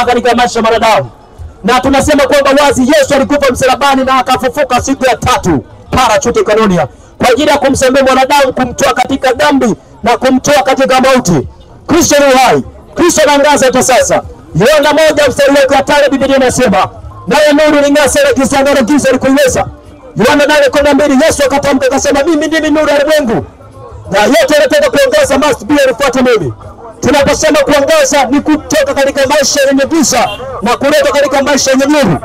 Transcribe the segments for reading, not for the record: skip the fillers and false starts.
katika maisha ya wanadamu. Na tunasema kwamba wazi Yesu alikufa msalabani na akafufuka siku ya 3 parachute kanonia kwa ajili ya kumsamehe mwanadamu, kumtoa katika dhambi na kumtoa katika mauti. Kristo ni hai, Kristo anaangaza hata sasa. Yohana 1:5 Biblia inasema, naye nuru ing'aa na giza na giza likuiweza. Yohana 8:12 Yesu akatamka akasema, mimi ndimi nuru ya ulimwengu, na yote yanataka kuangaza must be alifuata mimi. Tunaposema kuangaza ni kutoka katika maisha yenye giza na kuleta katika maisha yenye nuru.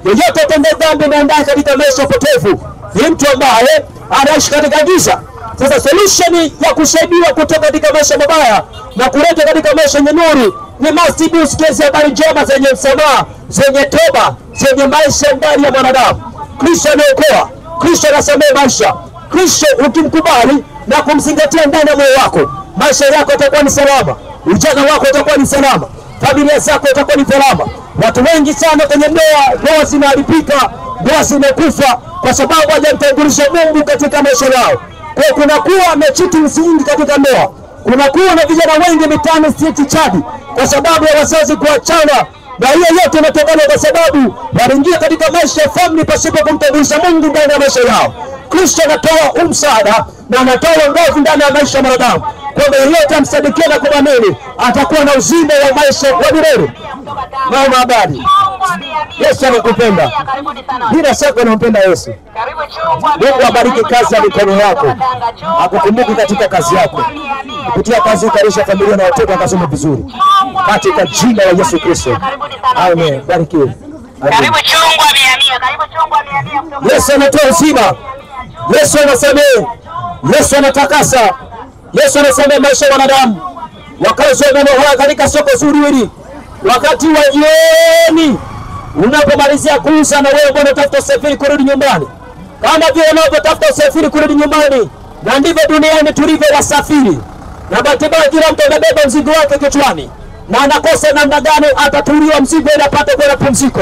Yeyote atende dhambi na ndani katika maisha potofu ni mtu ambaye anaishi katika giza. Sasa solution ya kusaidia kutoka katika maisha mabaya na kuleta katika maisha yenye nuru ni must be usikize habari njema zenye msamaha, zenye toba, zenye maisha ndani ya mwanadamu. Kristo anaokoa, Kristo anasamehe maisha. Kristo ukimkubali na kumzingatia ndani ya moyo wako, maisha yako yatakuwa ni salama, ujana wako utakuwa ni salama, familia zako itakuwa ni salama. Watu wengi sana kwenye ndoa zinaharibika, ndoa zinakufa kwa sababu hawajamtangulisha Mungu katika maisha yao. Kwa kuna kuwa na cheating nyingi katika ndoa. Kuna kuwa na vijana wengi mitaani street chadi kwa sababu ya wazazi kuachana. Na hiyo yote inatokana kwa sababu waliingia katika maisha ya family pasipo kumtangulisha Mungu ndani ya maisha yao. Kristo anatoa msaada na anatoa nguvu ndani ya maisha ya mwanadamu. Kwa yeyote amsadikia na kumwamini atakuwa na uzima wa maisha wa milele. Mama habari. Yesu anakupenda. Bila shaka unampenda Yesu. Mungu abariki kazi ya mikono yako. Akukumbuke katika kazi yako. Kupitia kazi ukalisha familia na watoto wakasome vizuri. Katika jina la Yesu Kristo. Amen. Barikiwe. Karibu chungwa 100. Karibu chungwa 100. Yesu anatoa uzima. Yesu anasamehe. Yesu anatakasa. Yesu anasamehe maisha ya wanadamu. Wakazi wa katika soko zuri hili. Wakati wa jioni unapomalizia kuuza na wewe bwana tafuta usafiri kurudi nyumbani. Kama vile unavyotafuta usafiri kurudi nyumbani, na ndivyo duniani tulivyo wasafiri. Na bahati mbaya kila mtu anabeba mzigo wake kichwani. Na anakosa namna gani atatuliwa mzigo ili apate kwenda pumziko.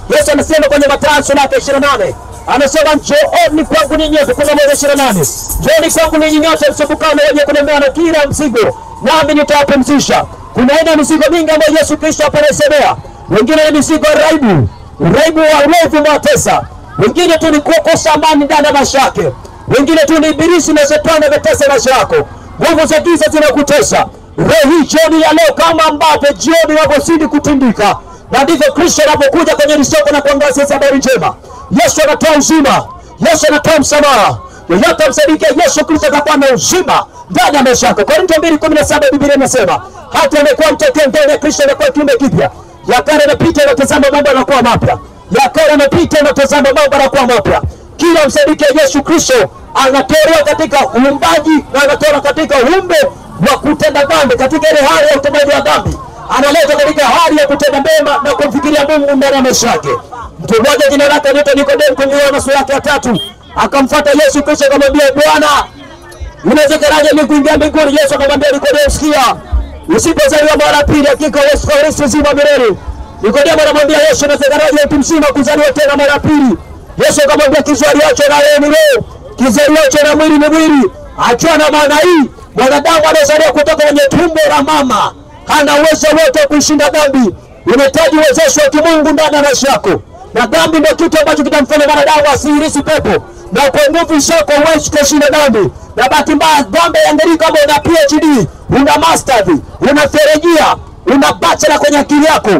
Yesu anasema kwenye Mathayo sura ya 28, anasema njooni kwangu ninyi nyote, kuna 28. Njooni kwangu ninyi nyote msumbukao na wenye kulemewa na kila mzigo, nami nitawapumzisha. Kuna aina mizigo mingi ambayo Yesu Kristo anasemea. Wengine ni mizigo uraibu wa ulevi mwatesa. Wengine tu ni kukosa amani ndani ya maisha yake. Wengine tu ni ibilisi na shetani ametesa maisha yako. Nguvu za giza zinakutesa. Leo hii jioni ya leo kama ambavyo jioni inapozidi kutindika, na ndivyo Kristo anapokuja kwenye soko na kuangazia habari njema. Yesu anatoa uzima. Yesu anatoa msamaha. Yeyote msadiki Yesu Kristo atakuwa na uzima ndani ya maisha yako. Korinto 2:17 Biblia inasema, hata amekuwa mtokeo ndani ya Kristo anakuwa kiumbe kipya. Ya kale yanapita na tazama mambo yanakuwa mapya. Ya kale yanapita na tazama mambo yanakuwa mapya. Kila msadiki Yesu Kristo anatolewa katika uumbaji na anatolewa katika umbe wa kutenda dhambi, katika ile hali ya utendaji wa dhambi. Analeta katika hali ya kutenda mema na kumfikiria Mungu ndani ya maisha yake. Mtu mmoja jina lake anaitwa Nikodemo kwenye Yohana sura ya 3 akamfuata Yesu Kristo akamwambia, Bwana, unawezekanaje mimi kuingia mbinguni? Yesu akamwambia Nikodemo, sikia, usipozaliwa mara pili hakika Yesu Kristo uzima milele. Nikodemo anamwambia Yesu, unawezekanaje mtu mzima kuzaliwa tena mara pili? Yesu akamwambia, kizaliwacho na wewe ni roho, kizaliwacho na mwili ni mwili. Achana na maana hii, mwanadamu anazaliwa kutoka kwenye tumbo la mama hana uwezo wote wa kushinda dhambi. Unahitaji uwezesho wa kimungu ndani ya maisha yako. Na dhambi ndio kitu ambacho kitamfanya mwanadamu asirisi pepo. Na kwa nguvu zako huwezi kushinda dhambi. Na bahati mbaya dhambi yangelika kama una PhD, una master, una theolojia, una bachelor kwenye akili yako.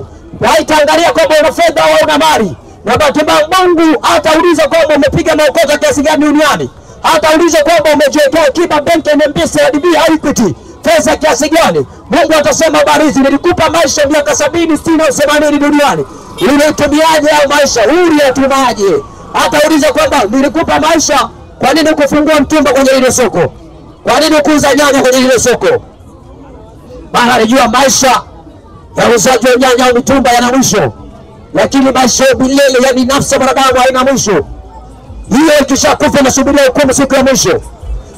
Haitaangalia kama una fedha au una mali. Na bahati mbaya Mungu hatauliza kwamba umepiga maokoto kiasi gani duniani. Hatauliza kwamba umejiwekea akiba benki ya M-Pesa, DB, Equity, pesa kiasi gani. Mungu atasema habari hizi, nilikupa maisha miaka 70, 60 au 80 duniani. Ulitumiaje hayo maisha? Uliyatumaje? Hatauliza kwamba nilikupa maisha, kwa nini kufungua mtumba kwenye ile soko? Kwa nini kuuza nyanya kwenye ile soko? Maana alijua maisha ya uzaji wa nyanya au mitumba yana mwisho. Lakini maisha ya milele, yani nafsi ya mwanadamu haina mwisho. Hiyo ikishakufa inasubiria hukumu siku ya mwisho.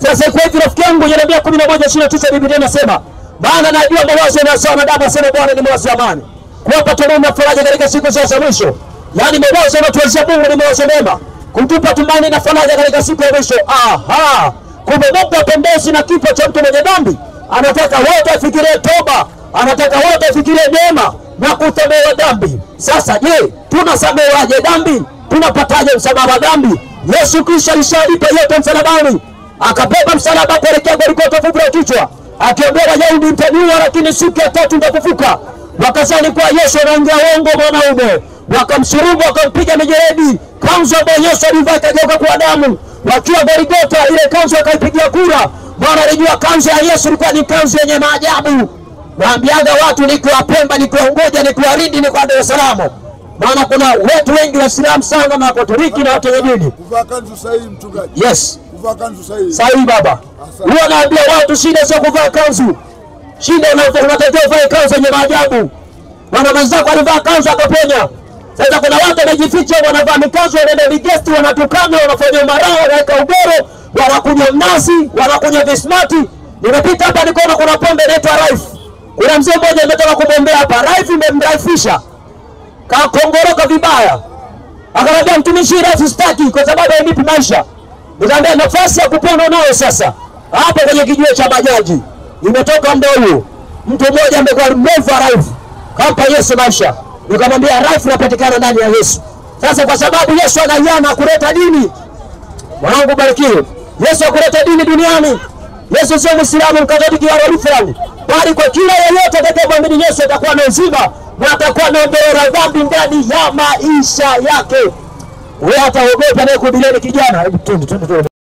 Sasa kwa hivyo rafiki yangu, Yeremia 11:29 Biblia inasema, maana najua mawazo ya wanadamu, asema Bwana, ni mawazo ya amani, kuwapa tumaini na faraja katika siku za mwisho. Yani mawazo yanatuwezesha Mungu ni mawazo mema, kutupa tumaini na faraja katika siku ya mwisho. Aha, kumbe Mungu hapendezi na kifo cha mtu mwenye dhambi. Anataka wote afikirie toba, anataka wote afikirie neema, na kusamehewa dhambi. Sasa je, tunasamehewaje dhambi? Tunapataje msamaha wa dhambi? Yesu Kristo alishalipa yote msalabani. Akabeba msalaba kuelekea Golgotha, fuvu la kichwa, akiambia Wayahudi mtaniua, lakini siku ya tatu nitafufuka. Wakazani kwa Yesu anaongea uongo mwanaume, wakamsurubu, wakampiga mijeledi. Kanzu ambayo Yesu alivaa ikageuka kuwa damu. Wakiwa Golgotha, ile kanzu akaipigia kura. Bwana alijua kanzu ya Yesu ilikuwa ni kanzu yenye maajabu. Naambiaga watu niko Pemba, niko Unguja, niko Lindi, niko Dar es Salaam. Maana kuna watu wengi Waislamu sana na Wakatoliki na watu wengine. Kuvaa kanzu sahihi mchungaji? Yes. Kuvaa kanzu sahihi. Sahihi baba. Huwa naambia watu shida sio kuvaa kanzu. Shida unatakiwa uvae kanzu yenye maajabu. Wana wenzako alivaa kanzu akaponya. Sasa kuna watu wanajificha wanavaa mikanzu, wanaenda vigesti, wanatukana, wanafanya umarao, wanaweka ugoro, wanakunywa mnazi, wanakunywa vismati. Nimepita hapa nikaona kuna pombe inaitwa Rife. Kuna mzee mmoja ametoka kubombea hapa. Rife imemraifisha. Kakongoroka vibaya. Akamwambia mtumishi, Rife sitaki kwa sababu hainipi maisha. Nikamwambia nafasi ya kupona nayo sasa. Hapo kwenye kijiwe cha bajaji. Imetoka muda huo. Mtu mmoja amekuwa mrefu Rife. Kampa Yesu maisha. Nikamwambia Rife inapatikana ndani ya Yesu. Sasa kwa sababu Yesu anaiana kuleta dini. Mwanangu barikiwe. Yesu akuleta dini duniani. Yesu sio Muislamu, Mkatoliki wala Lutheran. Bali kwa kila yeyote atakayemwamini Yesu atakuwa na uzima na atakuwa na ondoleo la dhambi ndani ya maisha yake. Wewe hataogopa naye kuhubiri kijana. Hebu twende.